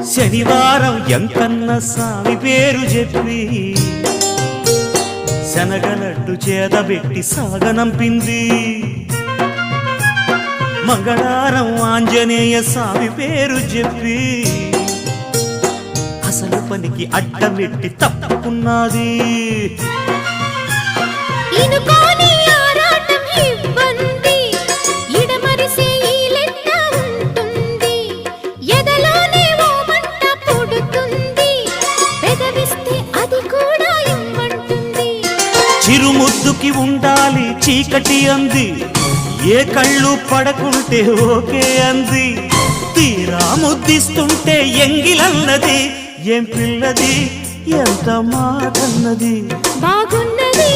శనివారం ఎంకన్న సామి పేరు చెప్పి శనగలడ్డు చేదబెట్టి సాగనంపింది. మంగళవారం ఆంజనేయ స్వామి పేరు చెప్పి అసలు పనికి అడ్డమెట్టి తప్పుకున్నది. చిరుముద్దుకి ఉండాలి చీకటి అంది, ఏ కళ్ళు పడకుంటే ఓకే అంది. తీరా ముద్దిస్తుంటే ఎంగిలన్నది, ఏం పిల్లది ఎంత మాటన్నది. బాగున్నది